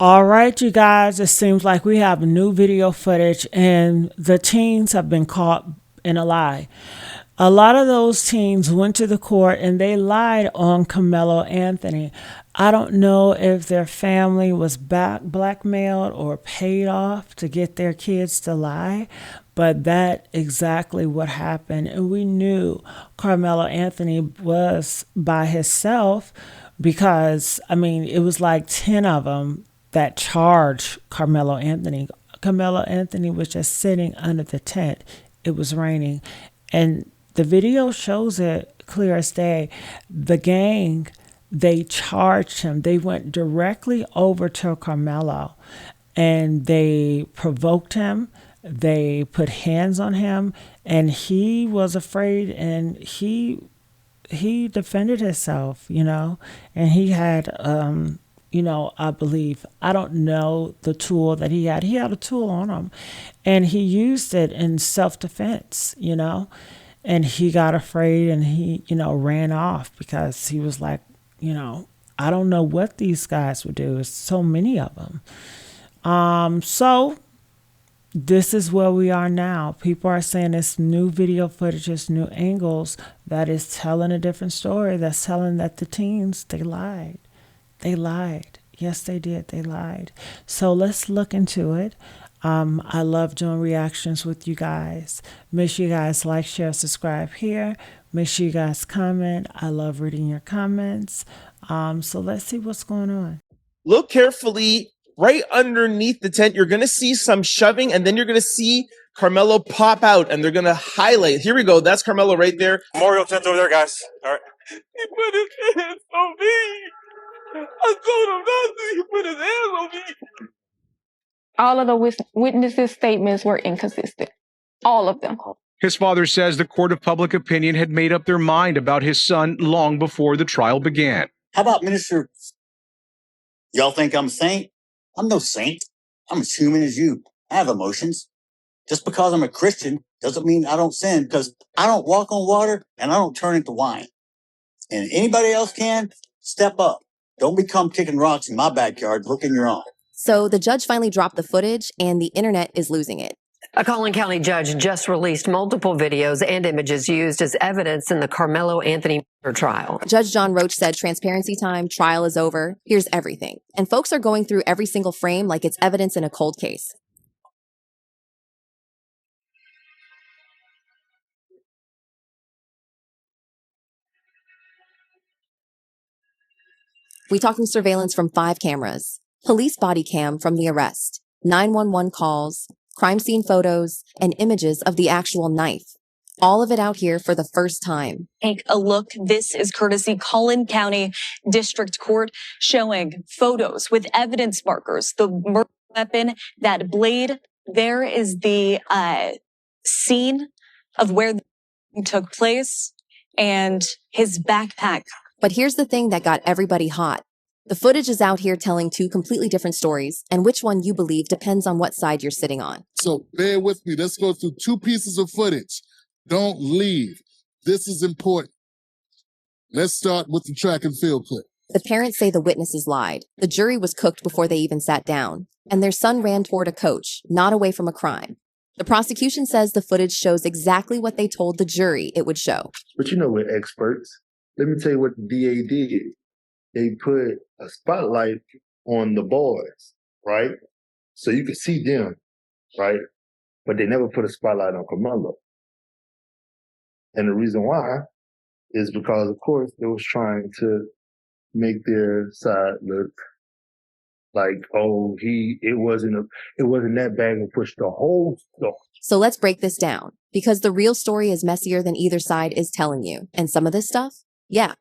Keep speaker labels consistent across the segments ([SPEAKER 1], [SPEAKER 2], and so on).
[SPEAKER 1] All right, you guys, it seems like we have new video footage and the teens have been caught in a lie. A lot of those teens went to the court and they lied on Carmelo Anthony. I don't know if their family was blackmailed or paid off to get their kids to lie, but that exactly what happened. And we knew Carmelo Anthony was by himself because, I mean, it was like 10 of them that charged Carmelo Anthony. Carmelo Anthony was just sitting under the tent. It was raining. And the video shows it clear as day. The gang, they charged him. They went directly over to Carmelo and they provoked him. They put hands on him and he was afraid and he defended himself, and he had, I believe, I don't know the tool that he had. He had a tool on him and he used it in self-defense, and he got afraid and he, ran off because he was like, I don't know what these guys would do. There's so many of them. So this is where we are now. People are saying it's new video footage, it's new angles that is telling a different story. That's telling that the teens, they lied. They lied. Yes, they did. They lied. So let's look into it. I love doing reactions with you guys. Make sure you guys like, share, subscribe here. Make sure you guys comment. I love reading your comments. So let's see what's going on.
[SPEAKER 2] Look carefully. Right underneath the tent, you're going to see some shoving, and then you're going to see Carmelo pop out, and they're going to highlight. Here we go. That's Carmelo right there.
[SPEAKER 3] Memorial tent over there, guys. All right.
[SPEAKER 4] He put his hands on me. I told him not to. He put his hands on me.
[SPEAKER 5] All of the witnesses' statements were inconsistent. All of them.
[SPEAKER 6] His father says the court of public opinion had made up their mind about his son long before the trial began.
[SPEAKER 7] How about Minister? Y'all think I'm a saint? I'm no saint. I'm as human as you. I have emotions. Just because I'm a Christian doesn't mean I don't sin, because I don't walk on water and I don't turn into wine. And anybody else can, step up. Don't become kicking rocks in my backyard. Look in your own.
[SPEAKER 8] So the judge finally dropped the footage and the internet is losing it.
[SPEAKER 9] A Collin County judge just released multiple videos and images used as evidence in the Carmelo Anthony trial.
[SPEAKER 8] Judge John Roach said transparency time, trial is over, here's everything. And folks are going through every single frame like it's evidence in a cold case. We talking surveillance from 5 cameras, police body cam from the arrest, 911 calls, crime scene photos, and images of the actual knife. All of it out here for the first time.
[SPEAKER 10] Take a look. This is courtesy Collin County District Court, showing photos with evidence markers, the murder weapon, that blade. There is the scene of where the took place and his backpack.
[SPEAKER 8] But here's the thing that got everybody hot. The footage is out here telling 2 completely different stories, and which one you believe depends on what side you're sitting on.
[SPEAKER 11] So bear with me. Let's go through 2 pieces of footage. Don't leave. This is important. Let's start with the track and field clip.
[SPEAKER 8] The parents say the witnesses lied. The jury was cooked before they even sat down, and their son ran toward a coach, not away from a crime. The prosecution says the footage shows exactly what they told the jury it would show.
[SPEAKER 12] But we're experts. Let me tell you what the DA did. They put a spotlight on the boys, right? So you could see them, right? But they never put a spotlight on Carmelo. And the reason why is because, of course, they was trying to make their side look like, oh, it wasn't that bad and push the whole story.
[SPEAKER 8] So let's break this down, because the real story is messier than either side is telling you. And some of this stuff, yeah,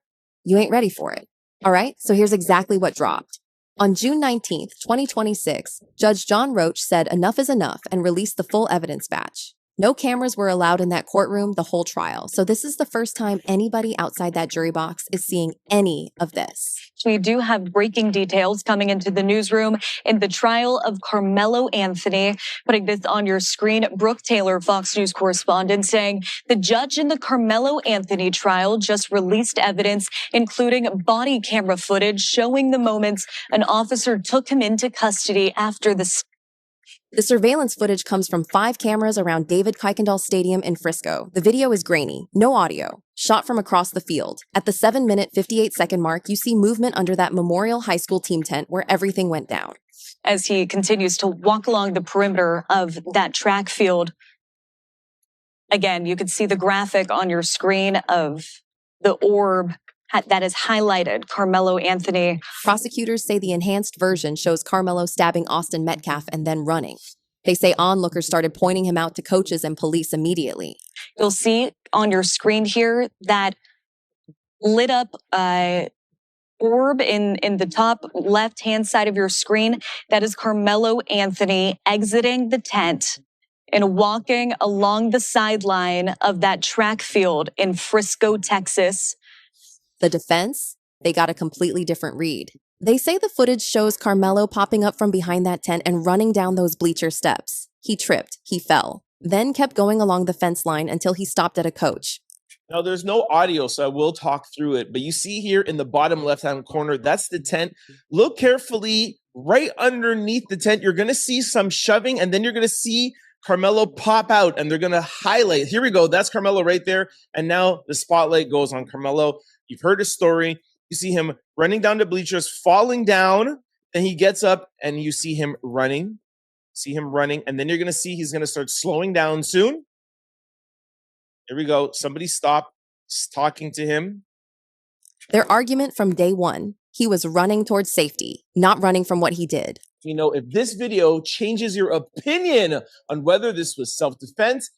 [SPEAKER 8] you ain't ready for it. All right, so here's exactly what dropped. On June 19th, 2026, Judge John Roach said enough is enough and released the full evidence batch. No cameras were allowed in that courtroom the whole trial, so this is the first time anybody outside that jury box is seeing any of this.
[SPEAKER 10] We do have breaking details coming into the newsroom in the trial of Karmelo Anthony. Putting this on your screen, Brooke Taylor, Fox News correspondent, saying the judge in the Karmelo Anthony trial just released evidence, including body camera footage showing the moments an officer took him into custody after the
[SPEAKER 8] The surveillance footage comes from 5 cameras around David Kuykendall Stadium in Frisco. The video is grainy, no audio, shot from across the field. At the 7-minute, 58-second mark, you see movement under that Memorial High School team tent where everything went down.
[SPEAKER 10] As he continues to walk along the perimeter of that track field. Again, you can see the graphic on your screen of the orb that is highlighted Karmelo Anthony.
[SPEAKER 8] Prosecutors say the enhanced version shows Karmelo stabbing Austin Metcalf and then running. They say onlookers started pointing him out to coaches and police immediately.
[SPEAKER 10] You'll see on your screen here that lit up orb in the top left-hand side of your screen. That is Karmelo Anthony exiting the tent and walking along the sideline of that track field in Frisco, Texas.
[SPEAKER 8] The defense, they got a completely different read. They say the footage shows Karmelo popping up from behind that tent and running down those bleacher steps. He tripped, he fell, then kept going along the fence line until he stopped at a coach.
[SPEAKER 2] Now, there's no audio, so I will talk through it. But you see here in the bottom left-hand corner, that's the tent. Look carefully right underneath the tent. You're going to see some shoving, and then you're going to see Karmelo pop out, and they're going to highlight. Here we go. That's Karmelo right there. And now the spotlight goes on Karmelo. You've heard his story. You see him running down the bleachers, falling down. Then he gets up, and you see him running. See him running. And then you're going to see he's going to start slowing down soon. Here we go. Somebody stop talking to him.
[SPEAKER 8] Their argument from day one, he was running towards safety, not running from what he did.
[SPEAKER 2] You know, if this video changes your opinion on whether this was self-defense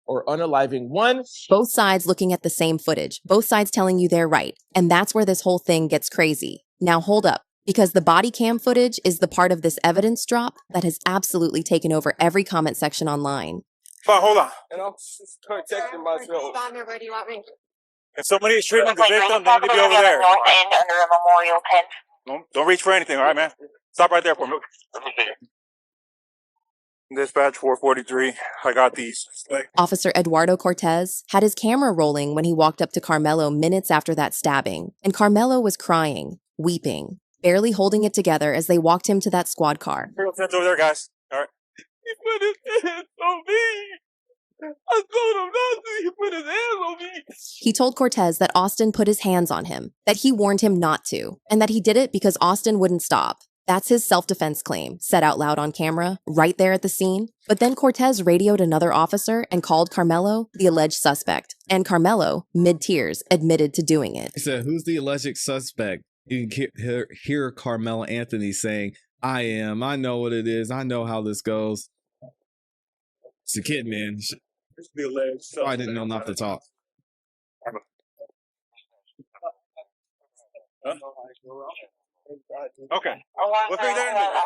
[SPEAKER 2] or unaliving one.
[SPEAKER 8] Both sides looking at the same footage, both sides telling you they're right. And that's where this whole thing gets crazy. Now hold up, because the body cam footage is the part of this evidence drop that has absolutely taken over every comment section online.
[SPEAKER 3] Hold on.
[SPEAKER 4] And I'm just protecting myself.
[SPEAKER 3] Where do you want me? If somebody is treating the victim, they need to be over there.
[SPEAKER 13] North end under a memorial tent.
[SPEAKER 3] Don't reach for anything, all right, man? Stop right there for me. Dispatch 443. I got these.
[SPEAKER 8] Officer Eduardo Cortez had his camera rolling when he walked up to Karmelo minutes after that stabbing. And Karmelo was crying, weeping, barely holding it together as they walked him to that squad car.
[SPEAKER 3] Over there, guys. All right.
[SPEAKER 4] He put his hands on me. I told him not to. He put his hands on me.
[SPEAKER 8] He told Cortez that Austin put his hands on him, that he warned him not to, and that he did it because Austin wouldn't stop. That's his self-defense claim, said out loud on camera, right there at the scene. But then Cortez radioed another officer and called Karmelo the alleged suspect. And Karmelo, mid-tears, admitted to doing it.
[SPEAKER 14] He said, "Who's the alleged suspect?" You can hear Karmelo Anthony saying, "I am. I know what it is. I know how this goes." It's a kid, man.
[SPEAKER 3] The alleged suspect.
[SPEAKER 14] I didn't know not to talk.
[SPEAKER 3] Huh? Okay. We'll figure that in a minute.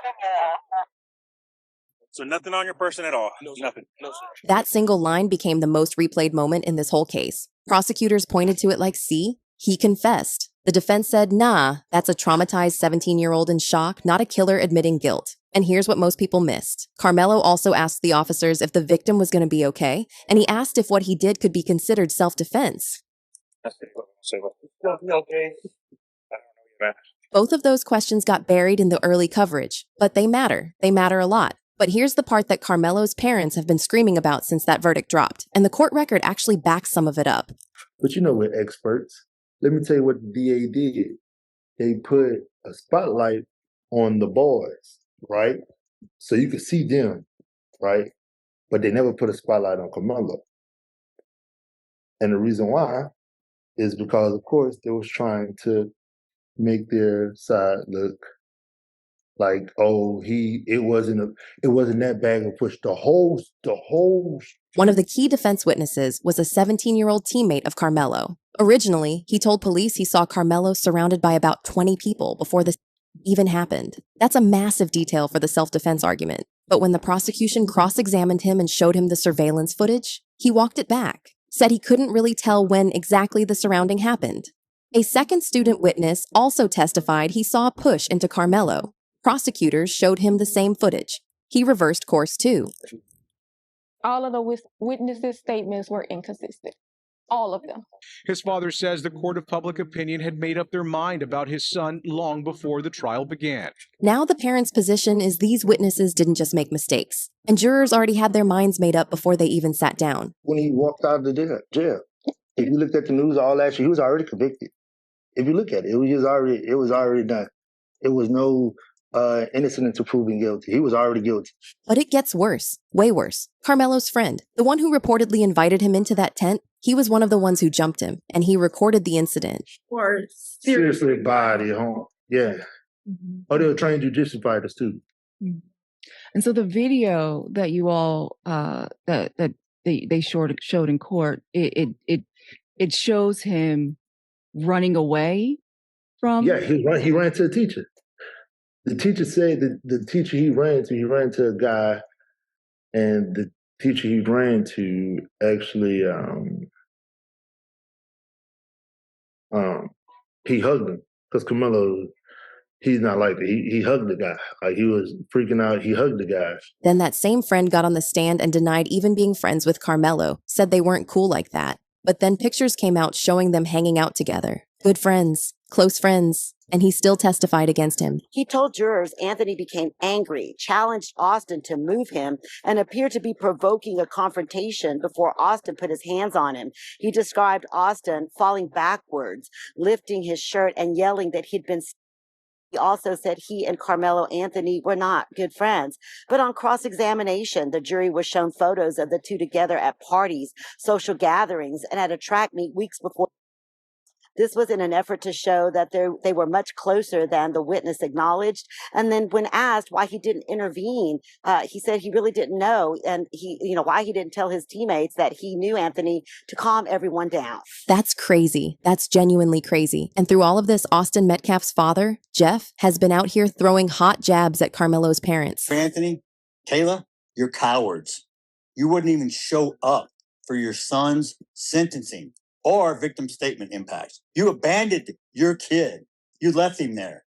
[SPEAKER 3] So nothing on your person at all? Nothing. No, sir.
[SPEAKER 8] That single line became the most replayed moment in this whole case. Prosecutors pointed to it like, see, he confessed. The defense said, nah, that's a traumatized 17-year-old in shock, not a killer admitting guilt. And here's what most people missed. Karmelo also asked the officers if the victim was going to be okay, and he asked if what he did could be considered self-defense.
[SPEAKER 3] Okay.
[SPEAKER 8] Both of those questions got buried in the early coverage, but they matter. They matter a lot. But here's the part that Karmelo's parents have been screaming about since that verdict dropped, and the court record actually backs some of it up.
[SPEAKER 12] But you know, we're experts. Let me tell you what the DA did. They put a spotlight on the boys, right? So you could see them, right? But they never put a spotlight on Karmelo. And the reason why is because, of course, they was trying to make their side look like, oh, it wasn't that bag of push. The whole.
[SPEAKER 8] One of the key defense witnesses was a 17-year-old teammate of Karmelo. Originally, he told police he saw Karmelo surrounded by about 20 people before this even happened. That's a massive detail for the self-defense argument. But when the prosecution cross-examined him and showed him the surveillance footage, he walked it back, said he couldn't really tell when exactly the surrounding happened. A second student witness also testified he saw a push into Karmelo. Prosecutors showed him the same footage. He reversed course too.
[SPEAKER 5] All of the witnesses' statements were inconsistent. All of them.
[SPEAKER 6] His father says the court of public opinion had made up their mind about his son long before the trial began.
[SPEAKER 8] Now the parents' position is these witnesses didn't just make mistakes, and jurors already had their minds made up before they even sat down.
[SPEAKER 12] When he walked out of the jail, if you looked at the news all last year, he was already convicted. If you look at it, it was already done. It was no innocent until proven guilty. He was already guilty.
[SPEAKER 8] But it gets worse, way worse. Karmelo's friend, the one who reportedly invited him into that tent, he was one of the ones who jumped him, and he recorded the incident.
[SPEAKER 12] Or seriously body, huh? Yeah. Oh, they were trained jujitsu fighters too.
[SPEAKER 15] And so the video that you all that they showed in court, it shows him running away from.
[SPEAKER 12] Yeah, he ran to the teacher. The teacher said that the teacher he ran to a guy, and the teacher he ran to actually he hugged him because Karmelo, he's not like that. He hugged the guy. Like, he was freaking out. He hugged the guy.
[SPEAKER 8] Then that same friend got on the stand and denied even being friends with Karmelo, said they weren't cool like that. But then pictures came out showing them hanging out together. Good friends, close friends, and he still testified against him.
[SPEAKER 16] He told jurors Anthony became angry, challenged Austin to move him, and appeared to be provoking a confrontation before Austin put his hands on him. He described Austin falling backwards, lifting his shirt, and yelling that he'd been. He also said he and Karmelo Anthony were not good friends. But on cross-examination, the jury was shown photos of the two together at parties, social gatherings, and at a track meet weeks before. This was in an effort to show that they were much closer than the witness acknowledged. And then when asked why he didn't intervene, he said he really didn't know. And why he didn't tell his teammates that he knew Anthony to calm everyone down.
[SPEAKER 8] That's crazy. That's genuinely crazy. And through all of this, Austin Metcalf's father, Jeff, has been out here throwing hot jabs at Karmelo's parents.
[SPEAKER 7] Anthony, Kayla, you're cowards. You wouldn't even show up for your son's sentencing or victim statement impacts. You abandoned your kid. You left him there.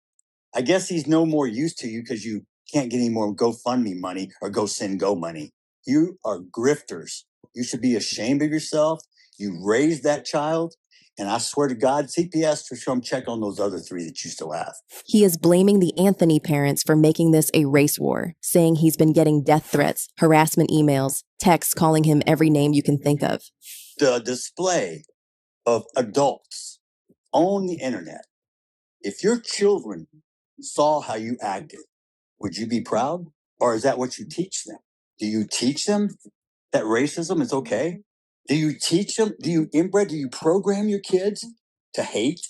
[SPEAKER 7] I guess he's no more use to you because you can't get any more GoFundMe money or GoSendGo money. You are grifters. You should be ashamed of yourself. You raised that child. And I swear to God, CPS for sure check on those other three that you still have.
[SPEAKER 8] He is blaming the Anthony parents for making this a race war, saying he's been getting death threats, harassment emails, texts calling him every name you can think of.
[SPEAKER 7] The display of adults on the internet. If your children saw how you acted, would you be proud? Or is that what you teach them? Do you teach them that racism is okay? Do you teach them? Do you program your kids to hate?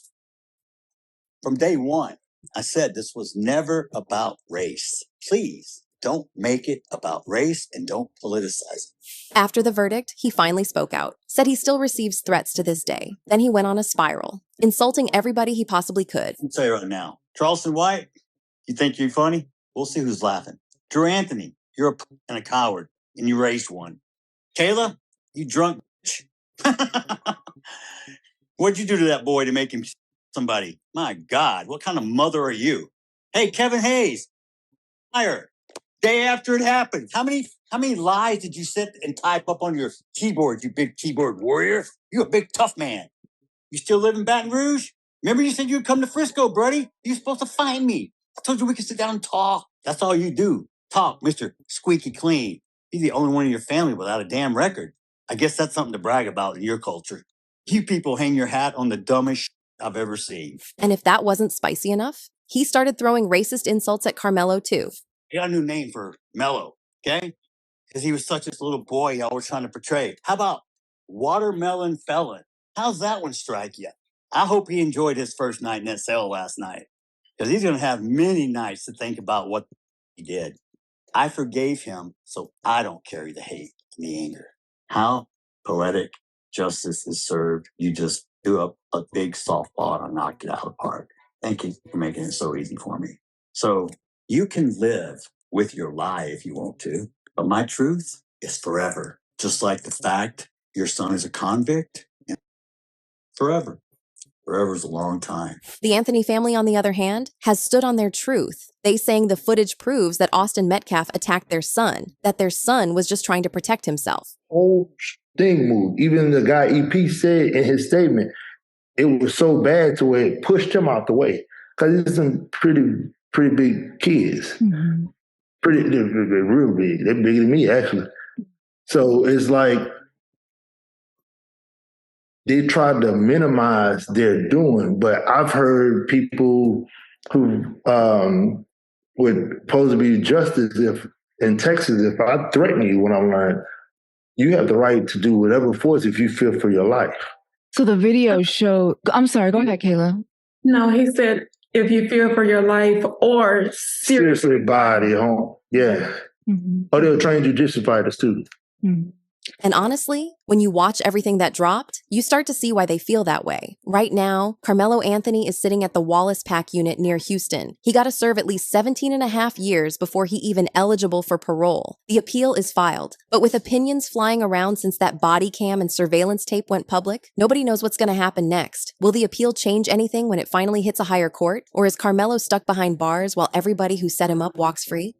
[SPEAKER 7] From day one, I said this was never about race. Please don't make it about race and don't politicize it.
[SPEAKER 8] After the verdict, he finally spoke out, said he still receives threats to this day. Then he went on a spiral, insulting everybody he possibly could.
[SPEAKER 7] I'll tell you right now, Charleston White, you think you're funny? We'll see who's laughing. Drew Anthony, you're a p- and a coward, and you raised one. Kayla, you drunk bitch. What'd you do to that boy to make him somebody? My God, what kind of mother are you? Hey, Kevin Hayes, fire. Day after it happened, how many lies did you sit and type up on your keyboard, you big keyboard warrior? You a big tough man. You still live in Baton Rouge? Remember you said you'd come to Frisco, buddy? You're supposed to find me. I told you we could sit down and talk. That's all you do. Talk, Mr. Squeaky Clean. You're the only one in your family without a damn record. I guess that's something to brag about in your culture. You people hang your hat on the dumbest shit I've ever seen.
[SPEAKER 8] And if that wasn't spicy enough, he started throwing racist insults at Karmelo too.
[SPEAKER 7] He got a new name for Mello, okay? Because he was such a little boy y'all were trying to portray. How about Watermelon Felon? How's that one strike you? I hope he enjoyed his first night in that cell last night. Because he's going to have many nights to think about what he did. I forgave him, so I don't carry the hate and the anger. How poetic justice is served. You just threw up a big softball and knocked it out of the park. Thank you for making it so easy for me. So you can live with your lie if you want to. But my truth is forever. Just like the fact your son is a convict, forever. Forever is a long time.
[SPEAKER 8] The Anthony family, on the other hand, has stood on their truth. They saying the footage proves that Austin Metcalf attacked their son, that their son was just trying to protect himself.
[SPEAKER 12] Whole thing moved. Even the guy EP said in his statement, it was so bad to where it pushed him out the way. Because he's some pretty big kids. Mm-hmm. They're real big. They're bigger than me, actually. So it's like they tried to minimize their doing, but I've heard people who would supposed to be justice if in Texas, if I threaten you when I'm lying, you have the right to do whatever force if you fear for your life.
[SPEAKER 15] So the video showed, I'm sorry, go ahead, Kayla.
[SPEAKER 17] No, he said if you fear for your life or
[SPEAKER 12] seriously body home. Yeah. Mm-hmm. Or they'll train jujitsu fighters too.
[SPEAKER 8] Mm-hmm. And honestly, when you watch everything that dropped, you start to see why they feel that way. Right now, Karmelo Anthony is sitting at the Wallace Pack unit near Houston. He got to serve at least 17 and a half years before he even eligible for parole. The appeal is filed. But with opinions flying around since that body cam and surveillance tape went public, nobody knows what's going to happen next. Will the appeal change anything when it finally hits a higher court? Or is Karmelo stuck behind bars while everybody who set him up walks free?